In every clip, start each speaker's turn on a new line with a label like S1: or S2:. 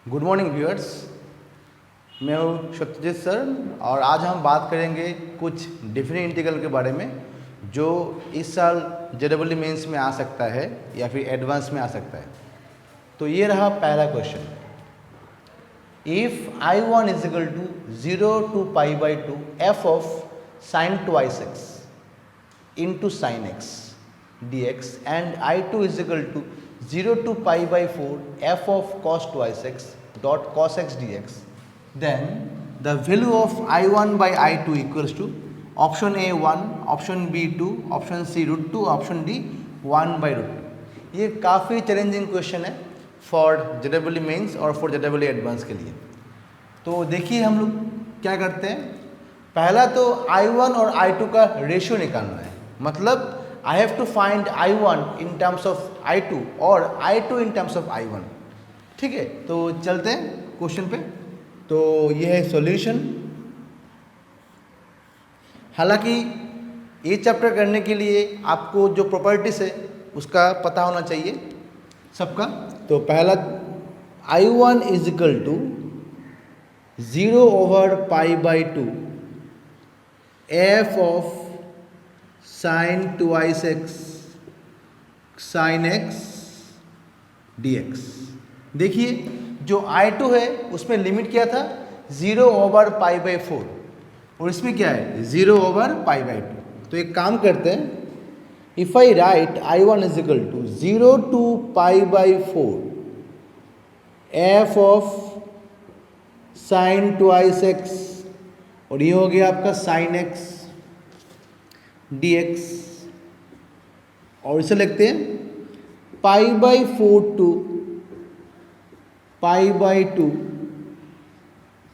S1: Good morning viewers. मैं हूँ Satyajit sir और आज हम बात करेंगे कुछ डिफरेंट इंटीग्रल के बारे में जो इस साल जेडबल मेंस में आ सकता है या फिर एडवांस में आ सकता है। तो ये रहा पहला question. If I1 is equal to 0 to pi by 2 f of sine twice x into sine x d x and I2 is equal to 0 to pi by 4 f of cos twice x dot cos x dx, then the value of I1 by I2 equals to option A 1, option B 2, option C root 2, option D 1 by root 2। ये काफ़ी challenging question है for जेडबल mains और for जेडबल advance के लिए। तो देखिए हम लोग क्या करते हैं। पहला तो I1 और I2 का रेशियो निकालना है, मतलब I have to find I1 in terms of I2 और I2 in terms of I1। ठीक है, तो चलते हैं क्वेश्चन पे। तो ये है सॉल्यूशन। हालांकि ये चैप्टर करने के लिए आपको जो प्रॉपर्टीज है उसका पता होना चाहिए सबका। तो पहला I1 is equal to 0 over pi by 2 f of sine twice x sine x d x. देखिए जो I2 है उसमें लिमिट क्या था 0 ओवर पाई बाई 4 और इसमें क्या है 0 ओवर पाई बाई 2। तो एक काम करते हैं, if I write I1 is equal to 0 to pi by 4 f of sine twice x और ये हो गया आपका साइन एक्स dx और इसे लिखते हैं pi by 4 to pi by 2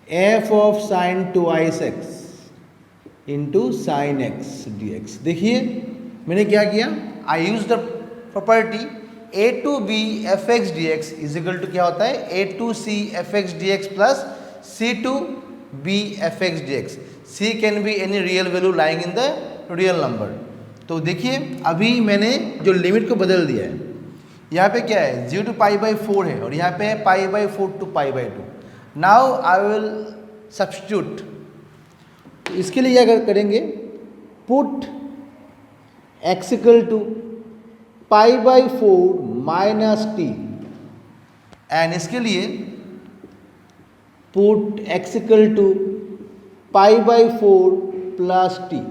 S1: f of sine twice x into sine x dx। देखिए मैंने क्या किया, I use the property a to b f x d x is equal to क्या होता है a to c f x d x plus c to b f x d x. c can be any real value lying in the real number. तो देखिए अभी मैंने जो limit को बदल दिया है, यहाँ पे क्या है 0 to पाई बाई 4 है और यहाँ पे है pi by 4 to pi by 2। Now I will substitute. तो इसके लिए क्या करेंगे, put x equal to pi by 4 minus t and इसके लिए put x equal to pi by 4 plus t.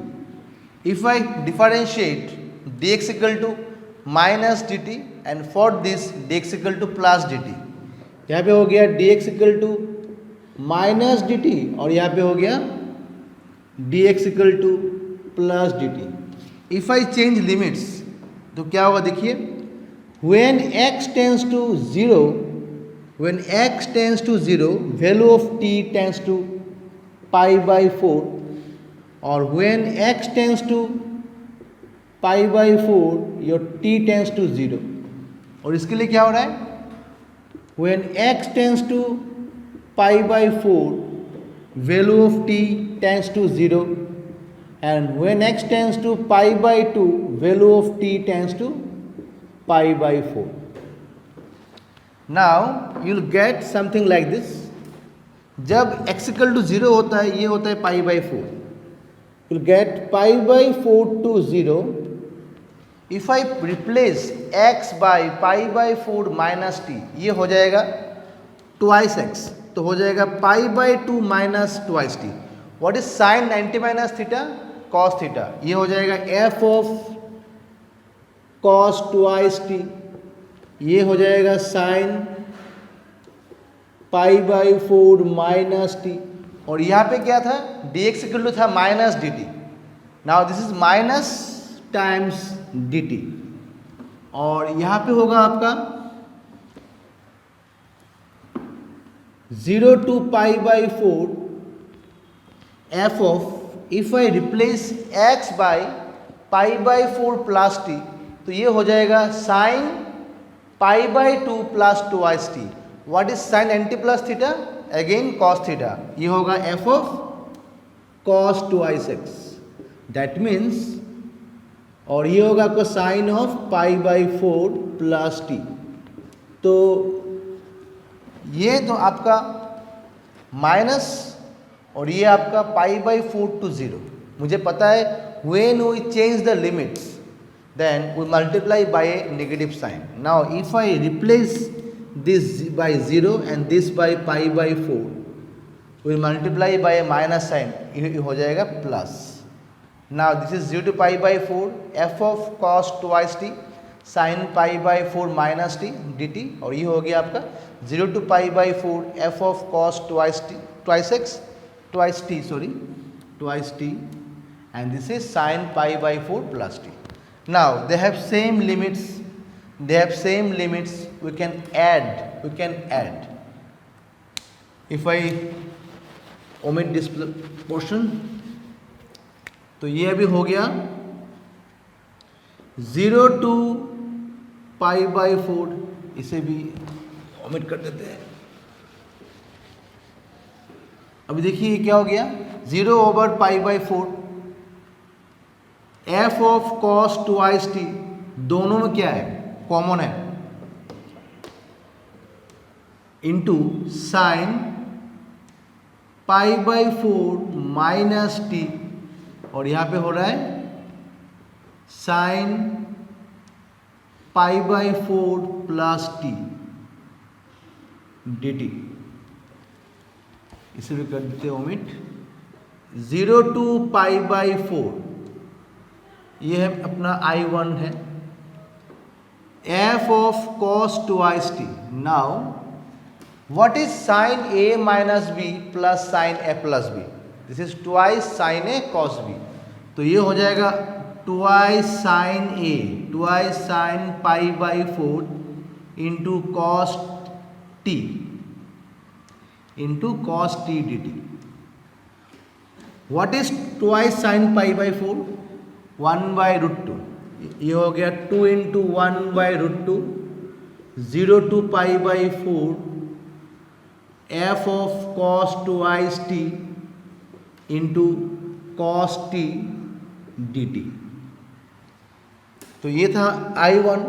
S1: If I differentiate dx equal to minus dt and for this dx equal to plus dt, यहाँ पे हो गया dx equal to minus dt और यहाँ पे हो गया dx equal to plus dt। If I change limits तो क्या होगा देखिए, when x tends to 0, when x tends to 0 value of t tends to pi by 4 और when x tends to pi by 4 your t tends to 0। और इसके लिए क्या हो रहा है, when x tends to pi by 4 value of t tends to 0 and when x tends to pi by 2 value of t tends to pi by 4। now you'll get something like this। जब x equal to 0 होता है, ये होता है pi by 4, you'll get pi by 4 to 0। if I replace x by pi by 4 minus t, ये हो जाएगा twice x, तो हो जाएगा pi by 2 minus twice t। what is sin 90 minus theta cos theta, ये हो जाएगा f of cos twice t, ये हो जाएगा sin pi by 4 minus t और यहाँ पे क्या था dx इक्वल टू था minus d T. Now this is minus times D T और यहाँ पे होगा आपका 0 to pi by 4 f of, if I replace x by pi by 4 plus t तो ये हो जाएगा sine pi by 2 plus twice t. What is sign 90 plus theta, again cos theta, ये होगा f of cos twice x, that means और ये होगा आपका sine of pi by 4 plus t. तो ये तो आपका माइनस और ये आपका π/4 to 0। मुझे पता है when we change the limits then we multiply by a negative sign। now if I replace this by 0 and this by π/4 we multiply by a minus sign, ये हो जाएगा plus. now this is 0 to π/4 f of cos twice t sin π/4 minus t dt और ये हो गया आपका 0 to π/4 f of cos twice t and this is sin π/4 plus t। now they have same limits, we can add if I omit this portion तो ये अभी हो गया 0 to π/4, इसे भी omit कर देते हैं। अभी देखिए क्या हो गया 0 over π/4 f of cos twice t, दोनों में क्या है कॉमन है, इंटू साइन π/4 माइनस टी और यहाँ पे हो रहा है साइन π/4 प्लस टी dt। इसे भी कर देते हैं ओमिट। 0 to π/4 ये है अपना I1 है, f of cos twice t। now what is sin a minus b plus sin a plus b? this is twice sin a cos b, तो ये हो जाएगा twice sin a twice sin π/4 into cos t into cos t dt। what is twice sin π/4? 1/√2, ये हो गया 2 into 1/√2 0 to π/4 f of cos twice t into cos t dt। तो ये था I1,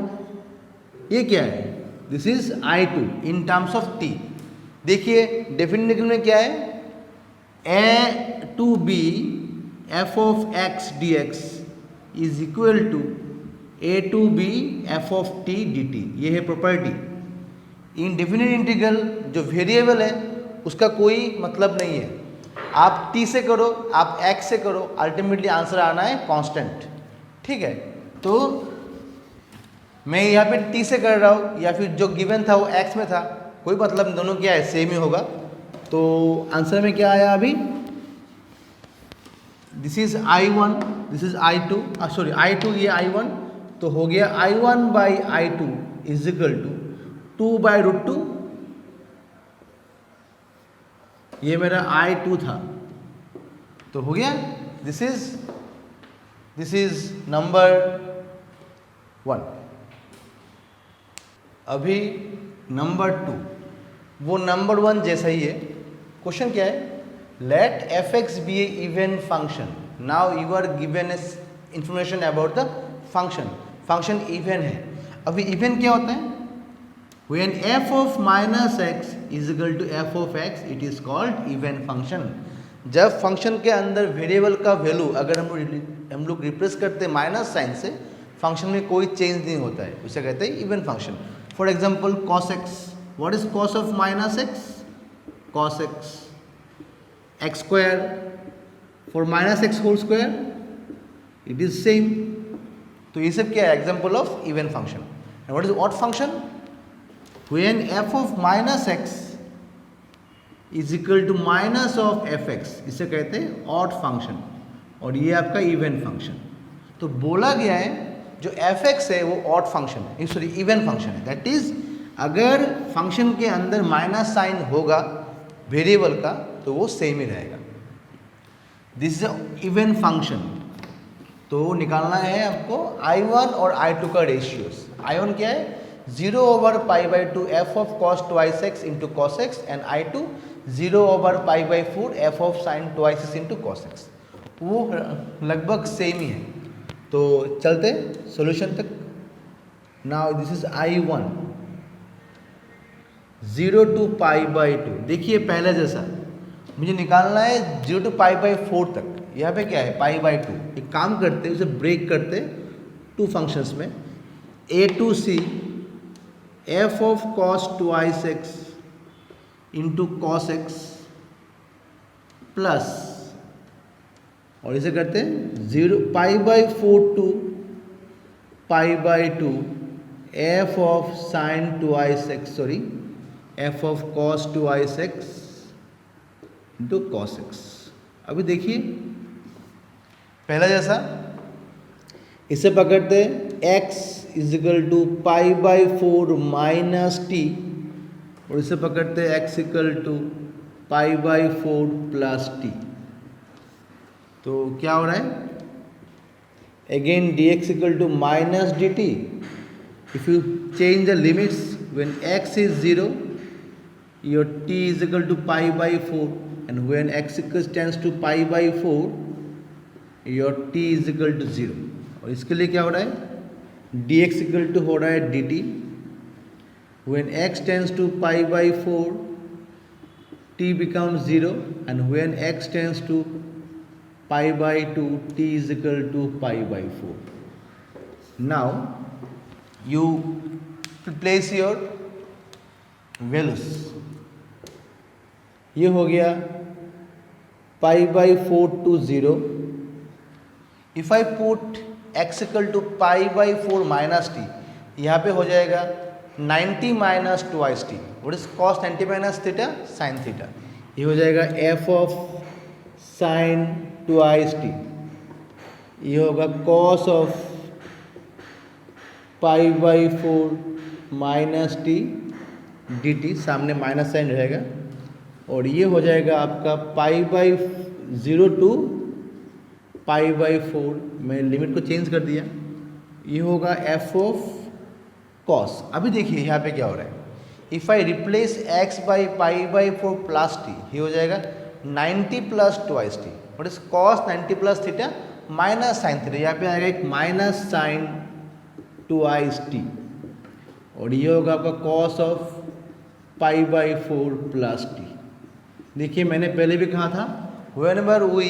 S1: ये क्या है this is I2 in terms of t। देखिए डेफिनेटिव में क्या है a to b f of x dx is equal to a to b f of t dt। ये है प्रॉपर्टी। इन डेफिनेट इंटीग्रल जो वेरिएबल है उसका कोई मतलब नहीं है, आप t से करो आप x से करो अल्टीमेटली आंसर आना है कांस्टेंट। ठीक है, तो मैं यहाँ पे t से कर रहा हूँ या फिर जो गिवन था वो x में था, कोई मतलब नहीं, दोनों क्या है सेम ही होगा। तो आंसर में क्या आया अभी this is I1 this is I2 sorry I2 ये I1, तो हो गया I1 by I2 is equal to 2/√2, ये मेरा I2 था, तो हो गया दिस इज नंबर 1। अभी नंबर 2 वो नंबर 1 जैसा ही है। क्वेश्चन क्या है let f(x) be a even function। now you are given information about the function even है। अभी even क्या होता है when f of minus x is equal to f of x it is called even function। जब function के अंदर variable का value अगर हम लोग रिप्लेस करते हैं माइनस साइन से, फंक्शन में कोई चेंज नहीं होता है, उसे कहते हैं even function. For example cos x, what is cos of minus x? cos x x square for minus x whole square it is same। तो ये सब क्या है example of even function. And what is odd function? when f of minus x is equal to minus of fx, इसे कहते हैं odd function, और ये आपका इवन फंक्शन। तो बोला गया है जो fx है वो ऑड फंक्शन है, सॉरी इवन फंक्शन है। दैट इज अगर फंक्शन के अंदर माइनस साइन होगा वेरिएबल का तो वो सेम ही रहेगा। This is even function. तो निकालना है आपको I1 और I2 का रेशियोस। I1 क्या है 0 over π/2 f of cos twice x into cos x and I2 0 over π/4 f of sin twice x into cos x। वो लगभग सेम ही है। तो चलते सॉल्यूशन तक। Now this is I1 0 to pi by 2। देखिए पहले जैसा मुझे निकालना है 0 टू पाई बाई 4 तक। यहाँ पे क्या है पाई बाई 2। एक काम करते उसे ब्रेक करते टू फंक्शंस में, a to c f of cos twice x into cos x plus, और इसे करते हैं 0 pi by 4 to pi by 2 f of sine twice x, sorry f of cos twice x into cos x. अभी देखिए पहला जैसा इसे पकड़ते x equal to pi by 4 minus t, और इसे पकड़ते x equal to pi by 4 plus t. तो क्या हो रहा है again dx equal to minus d t. If you change the limits when x is 0 your t is equal to pi by 4, and when x tends to pi by 4 your t is equal to 0। और इसके लिए क्या हो रहा है dx equal to हो रहा है dt, when x tends to pi by 4 t becomes 0, and when x tends to pi by 2 t is equal to pi by 4। now you place your values। ये हो गया pi by 4 to 0। If I put x equal to pi by 4 minus t, यहाँ पे हो जाएगा 90 minus twice t, what is cos 90 minus theta sine theta. ये हो जाएगा f of sine twice t, ये होगा cos of pi by 4 minus t d t, सामने माइनस साइन रहेगा, और ये हो जाएगा आपका pi by 0 to pi by 4। मैं लिमिट को चेंज कर दिया, ये होगा एफ ऑफ कॉस। अभी देखिए यहाँ पे क्या हो रहा है if I replace x by pi by 4 plus T, ये हो जाएगा 90 plus twice t, what is cos 90 plus theta minus sine theta. यहाँ पे आएगा एक माइनस साइन ट्वाइस टी, और ये होगा आपका cos of pi by 4 plus T. देखिए मैंने पहले भी कहा था whenever we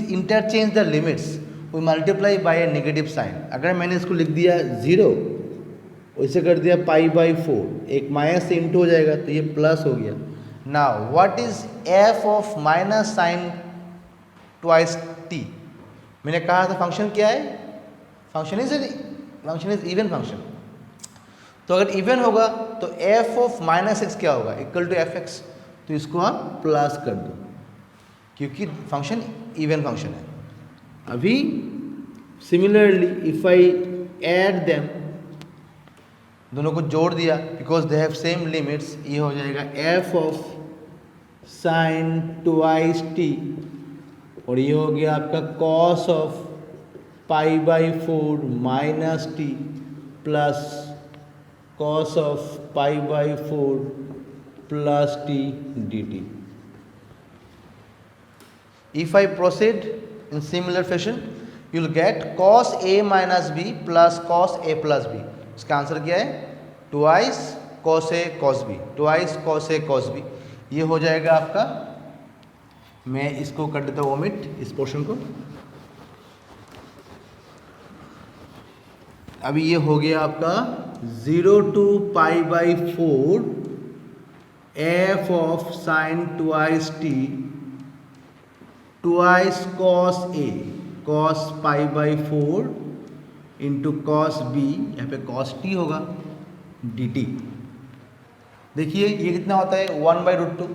S1: interchange the limits we multiply by a negative sign। अगर मैंने इसको लिख दिया 0 और इसे कर दिया पाई बाई 4, एक माइनस से इंटू हो जाएगा तो ये प्लस हो गया। Now what is f of minus sine twice t. मैंने कहा था फंक्शन क्या है, फंक्शन इज इवन फंक्शन। तो अगर इवन होगा तो एफ ऑफ माइनस एक्स क्या होगा इक्वल टू एफ एक्स, तो इसको आप प्लस कर दो क्योंकि फंक्शन इवन फंक्शन है। अभी similarly if I add them, दोनों को जोड़ दिया because they have same limits, ये हो जाएगा F of sine twice T, और ये हो गया आपका cos of pi by 4 minus T plus cos of pi by 4 plus t dt। If I proceed in similar fashion, you will get cos a minus b plus cos a plus b। इसका answer क्या है twice cos a cos b, twice cos a cos b। ये हो जाएगा आपका, मैं इसको कर देता हूँ ओमिट इस पोर्शन को। अभी ये हो गया आपका 0 to pi by 4 f of sine twice t twice cos a cos pi by 4 into cos b, यहाँ पे कॉस टी होगा डी टी। देखिए ये कितना होता है 1 बाई रूट 2,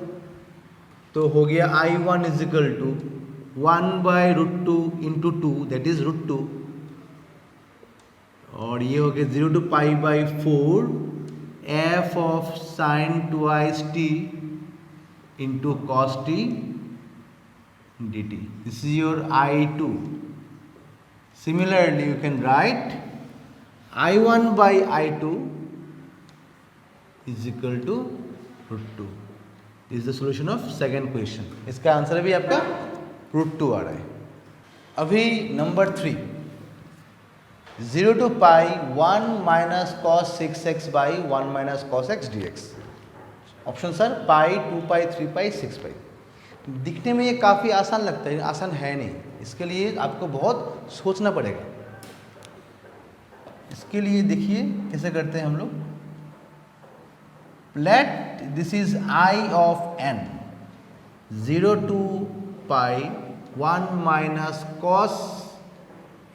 S1: तो हो गया I1 is equal to 1 by root 2 into 2 that is root 2, और ये हो गया 0 to pi by 4 f of sine twice t into cos t d t. This is your I2। Similarly you can write I1 by I2 is equal to root 2। Is the solution of second question. इसका answer भी आपका root 2 आ रहा है। अभी नंबर 3, 0 to pi 1 minus cos 6x by 1 minus cos x dx। Option sir pi, 2 pi, 3 pi, 6 pi. दिखने में ये काफ़ी आसान लगता है, आसान है नहीं, इसके लिए आपको बहुत सोचना पड़ेगा। इसके लिए देखिए कैसे करते हैं हम लोग। Let this is I of n 0 to pi 1 minus cos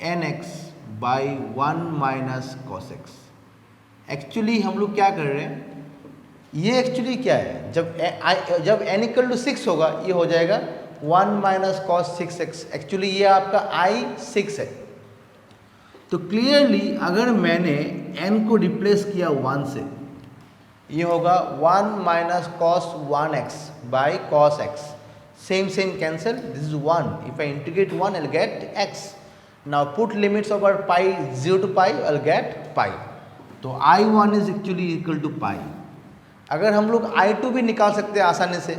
S1: n x by 1 minus cos x. Actually हम लोग क्या कर रहे हैं, ये एक्चुअली क्या है, जब n इक्वल टू 6 होगा ये हो जाएगा 1 माइनस कॉस 6x। एक्चुअली ये आपका i 6 है। तो क्लियरली अगर मैंने n को रिप्लेस किया 1 से, ये होगा 1 minus cos 1x by cos x। Same cancel, this is 1। If I integrate 1 I will get x। Now put limits over pi 0 to pi, I will get pi. तो i1 is actually equal to pi. अगर हम लोग I2 भी निकाल सकते हैं आसानी से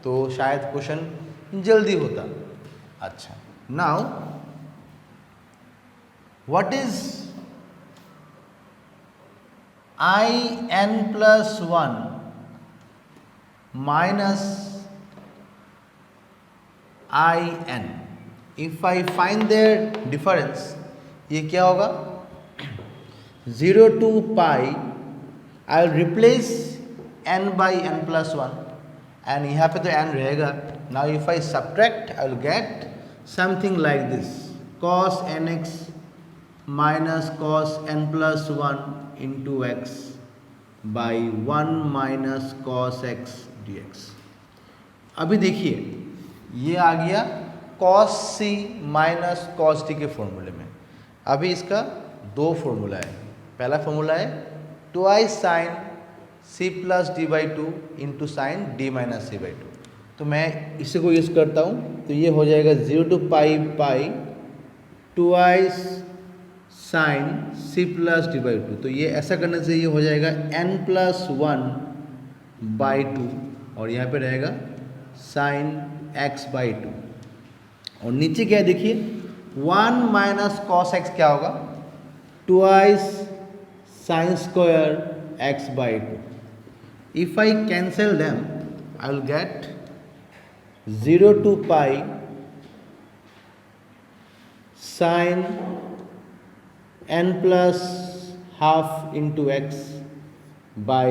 S1: तो शायद क्वेश्चन जल्दी होता। अच्छा, now what is in plus 1 minus in? If I find their difference, ये क्या होगा, 0 to pi I will replace n by n plus 1 and यहाँ पे तो n रहेगा। Now if I subtract I will get something like this, cos nx minus cos n plus 1 into x by 1 minus cos x dx। अभी देखिए ये आ गया cos c minus cos t के फॉर्मूले में। अभी इसका दो फॉर्मूला है। पहला फॉर्मूला है twice sine c plus d by 2 into sine d minus c by 2। तो मैं इसी को यूज़ करता हूँ, तो ये हो जाएगा 0 to pi pi twice sine c plus d by 2। तो ये ऐसा करने से ये हो जाएगा n प्लस 1 बाई 2 और यहाँ पे रहेगा साइन x बाई 2। और नीचे क्या है देखिए, 1 माइनस कॉस एक्स क्या होगा, twice sine square x by 2। If I cancel them, I will get 0 to pi sin n plus half into x by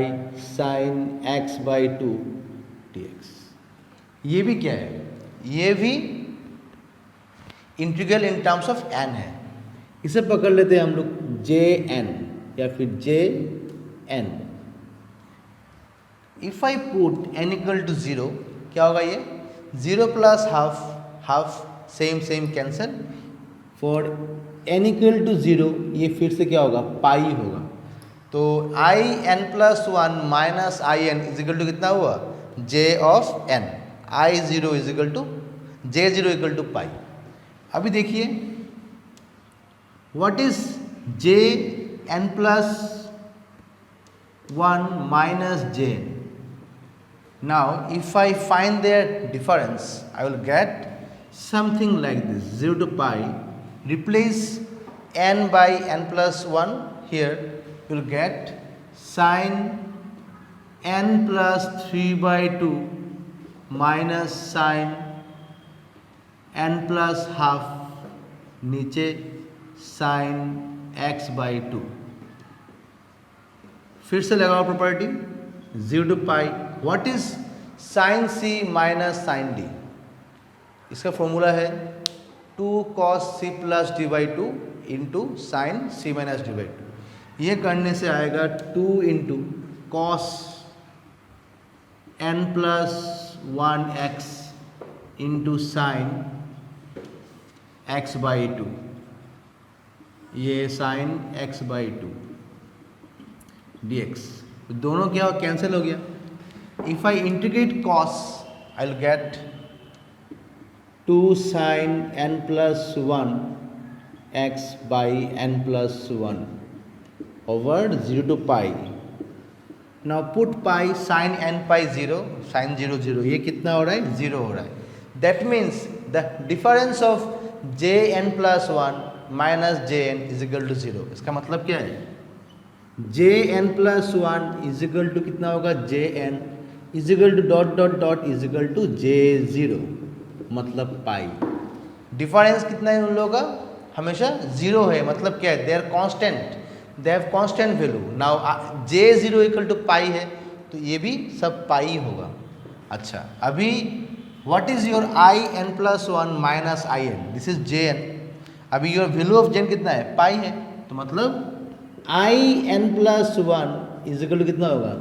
S1: sin x by 2 dx। ये भी क्या है, ये भी integral in terms of n है। इसे पकड़ लेते हैं हम लोग jn या फिर jn। If I put n equal to 0, क्या होगा ये 0 plus half, half same cancel. For n equal to 0 ये फिर से क्या होगा, पाई होगा। तो I n plus 1 minus I N is equal to कितना हुआ, j of n। I 0 is equal to j0 equal to pi. अभी देखिए what is j n plus 1 minus j n। Now if I find their difference, I will get something like this, 0 to pi, replace n by n plus 1 here, you will get sin n plus 3 by 2 minus sin n plus half, नीचे sin x by 2। फिर से लगाओ property 0 to pi। What is sine c minus sine d, इसका formula है 2 cos c plus d by 2 into sine c minus d by 2। ये करने से आएगा 2 into cos n plus 1x into sine x by 2, ये sign x by 2 dx। दोनों क्या cancel हो गया। If I integrate cos I will get 2 sine n plus 1 x by n plus 1 over 0 to pi. Now put pi sine n pi 0, sine 0 0, ये कितना हो रहा है, 0 हो रहा है। That means the difference of j n plus 1 minus j n is equal to 0। इसका मतलब क्या है, jn plus 1 is equal to कितना होगा, jn is equal to dot dot dot is equal to J0 मतलब पाई। डिफरेंस कितना है उन लोगों का? हमेशा जीरो है, मतलब क्या है? They are constant, they have constant value. Now J0 equal to pi है तो ये भी सब पाई होगा। अच्छा, अभी what is your in+1 minus in, this is Jn। अभी योर वैल्यू ऑफ Jn कितना है? पाई है, तो मतलब in+1 इज इक्वल टू कितना होगा?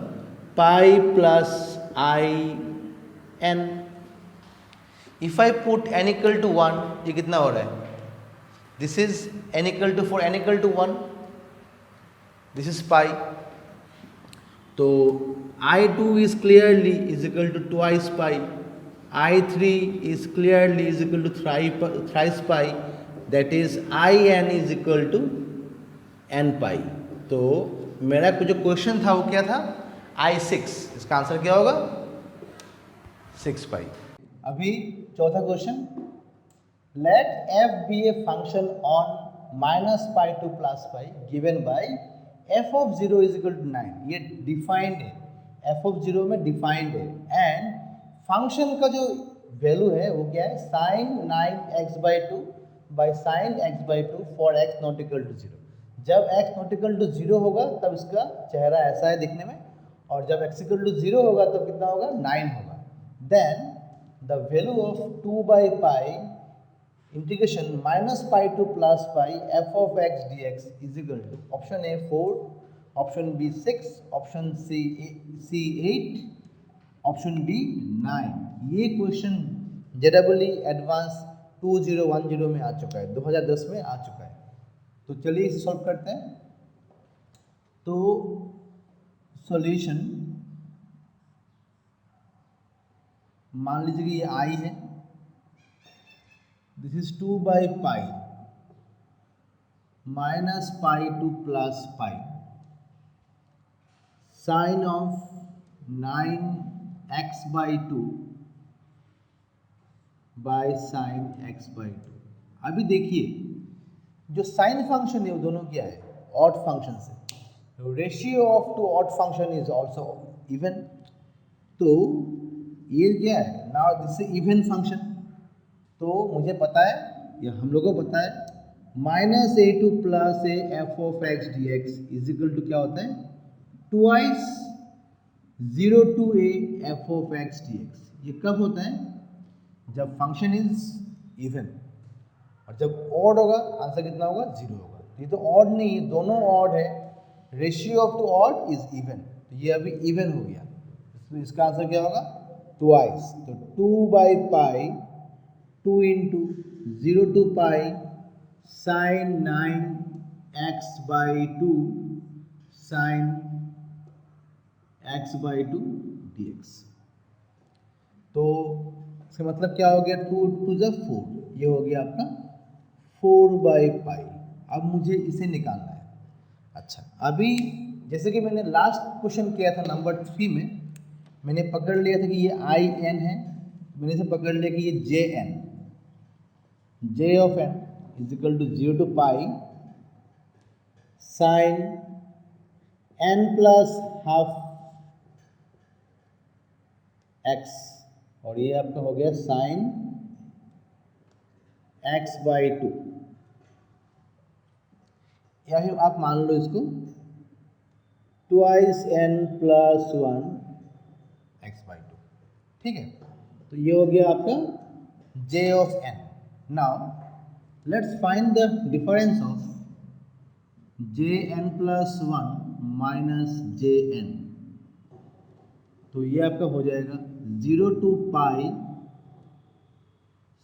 S1: Pi plus in। If I put n equal to 1, ये कितना हो रहा है? This is n equal to, for n equal to 1 this is pi. तो I2 is clearly is equal to twice pi, I3 is clearly is equal to thrice pi, that is In is equal to n pi। तो मेरा जो question था वो क्या था? I6, इसका answer क्या होगा? 6 पाई। अभी चौथा question, let f be a function on -pi to +pi given by f of 0 is equal to 9। ये डिफाइंड है, f of 0 में डिफाइंड है, एंड फंक्शन का जो वैल्यू है वो क्या है? sin 9x/2 by sin x/2 for x not equal to 0। जब x नॉट इक्वल टू 0 होगा तब इसका चेहरा ऐसा है दिखने में, और जब x इक्वल टू 0 होगा तो कितना होगा? 9 होगा। Then the value of 2/pi integration -pi to +pi f of x dx is equal to option A 4, option B 6, option C 8, option D 9। ये क्वेश्चन JEE एडवांस 2010 में आ चुका है, 2010 में आ चुका है। तो चलिए इसे सॉल्व करते हैं। तो सॉल्यूशन, मान लीजिए कि ये आई है, this is 2/pi -pi to +pi sin of 9x/2 by sin x/2। अभी देखिए जो साइन फंक्शन है वो दोनों क्या है? ऑड फंक्शन है। Ratio of two odd function is also even. तो ये क्या है? Now this is even function. तो मुझे पता है, या हम लोगों को पता है, -a to +a f of x dx is equal to क्या होता है? Twice 0 to a f of x dx। ये कब होता है? जब फंक्शन इज इवन, और जब ऑड होगा आंसर कितना होगा? 0 होगा। ये तो ऑड नहीं है, दोनों ऑड है। Ratio of two odd is even, तो ये अभी इवन हो गया, इसमें इसका आंसर क्या होगा? ट्वाइस। तो 2/pi 2 into 0 to pi sin 9x/2 sin x/2 dx। तो इसका मतलब क्या हो गया? 2 to the 4, ये हो गया आपका 4/pi। अब मुझे इसे निकालना है। अच्छा, अभी जैसे कि मैंने लास्ट क्वेश्चन किया था नंबर 3 में, मैंने पकड़ लिया था कि ये in है, मैंने इसे पकड़ लिया कि ये Jn, J of n is equal to 0 to pi sin n plus half x, और ये आपका हो गया sin x/2, या फिर आप मान लो इसको ट्वाइस n plus 1 x/2। ठीक है, तो ये हो गया आपका J of n। Now let's find the difference of Jn+1 minus Jn। तो ये आपका हो जाएगा 0 to pi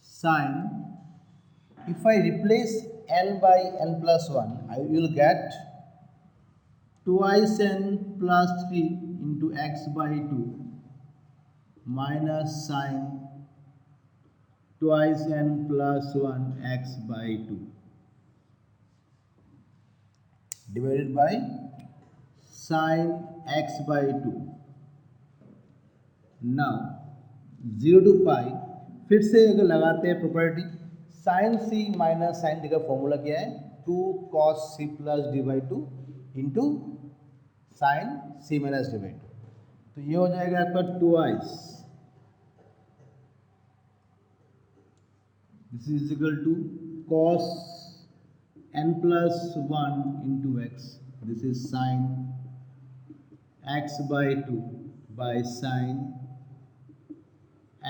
S1: sin, if I replace n by n+1 I will get twice n plus 3 into x/2 minus sin twice n plus 1 x/2 divided by sin x/2। Now 0 to pi, फिर से अगर लगाते हैं property, sine c minus sine d का formula क्या है? 2 cos c plus d/2 into sine c minus d/2। तो तो ये हो जाएगा आपका twice, this is equal to cos n plus 1 into x, this is sin x by 2 by sin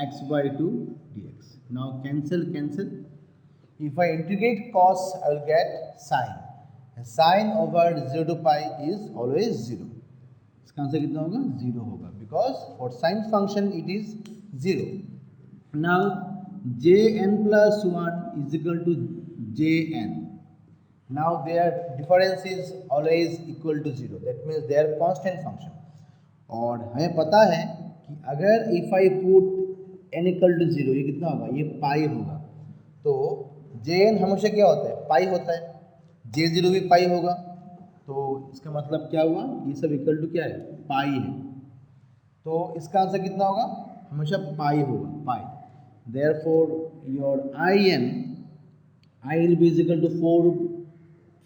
S1: x by 2 dx. Now cancel. If I integrate cos, I will get sin. And sin over 0 to pi is always 0. इसका answer कितना होगा? 0 होगा, because for sin function it is 0. Now jn plus 1 is equal to jn. Now their difference is always equal to 0. That means they are constant function. और हमें पता है कि अगर if I put n equal to 0, ये कितना होगा? ये पाई होगा. तो jn हमेशा क्या होता है? पाई होता है. j0 भी पाई होगा. तो इसका मतलब क्या हुआ? ये सब इक्वल टू क्या है? पाई है. तो इसका आंसर कितना होगा? हमेशा पाई होगा, पाई. Therefore your I will be equal to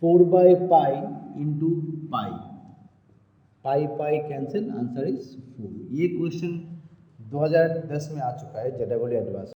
S1: 4 by pi into pi. Pi cancel, answer is 4. ये क्वेश्चन 2010 में आ चुका है JEE एडवांस.